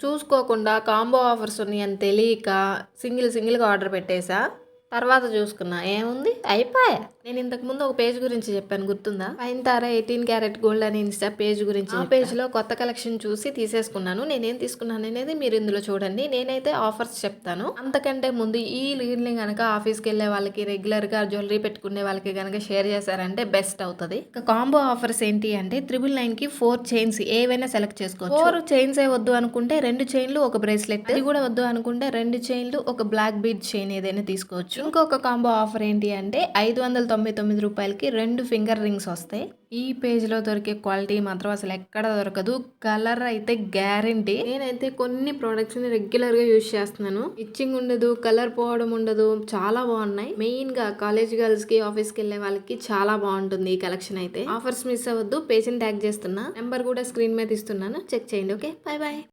చూసుకోకుండా combo offers ఉన్నాయని తెలియక సింగిల్గా ఆర్డర్ పెట్టేశా. తర్వాత చూసుకున్నా ఏముంది అయిపోయా. నేను ఇంతకు ముందు ఒక పేజ్ గురించి చెప్పాను గుర్తుందా? పైన తార 18 క్యారెట్ గోల్డ్ అని ఇన్స్టా పేజ్ గురించి. ఆ పేజ్ లో కొత్త కలెక్షన్ చూసి తీసేసుకున్నాను. నేనేం తీసుకున్నాను అనేది మీరు ఇందులో చూడండి. నేనైతే ఆఫర్స్ చెప్తాను. అంతకంటే ముందు ఈ రీల్ ని గనక ఆఫీస్కి వెళ్ళే వాళ్ళకి, రెగ్యులర్ గా జ్యువెలరీ పెట్టుకునే వాళ్ళకి గనక షేర్ చేశారంటే బెస్ట్ అవుతుంది. ఇక కాంబో ఆఫర్స్ ఏంటి అంటే 999 కి 4 చైన్స్ ఏవైనా సెలెక్ట్ చేసుకోవచ్చు. 4 చైన్స్ వద్దు అనుకుంటే 2 చైన్లు ఒక బ్రేస్లెట్, అది కూడా వద్దు అనుకుంటే 2 చైన్లు ఒక బ్లాక్ బీడ్ చైన్ ఏదైనా తీసుకోవచ్చు. ఇంకొక కాంబో ఆఫర్ ఏంటి అంటే 599 రూపాయలకి 2 ఫింగర్ రింగ్స్ వస్తాయి. ఈ పేజ్ లో దొరికే క్వాలిటీ మాత్రం అసలు ఎక్కడ దొరకదు. కలర్ అయితే గ్యారంటీ. నేనైతే కొన్ని ప్రొడక్ట్స్ ని రెగ్యులర్ గా యూజ్ చేస్తున్నాను. ఇచ్చింగ్ ఉండదు, కలర్ పోవడం ఉండదు, చాలా బాగున్నాయి. మెయిన్ గా కాలేజ్ గర్ల్స్ కి, ఆఫీస్ కి వెళ్లే వాళ్ళకి చాలా బాగుంటుంది ఈ కలెక్షన్ అయితే. ఆఫర్స్ మిస్ అవ్వద్దు. పేజ్ ని ట్యాగ్ చేస్తున్నా, నెంబర్ కూడా స్క్రీన్ మీద ఇస్తున్నాను, చెక్ చేయండి. Okay, by by.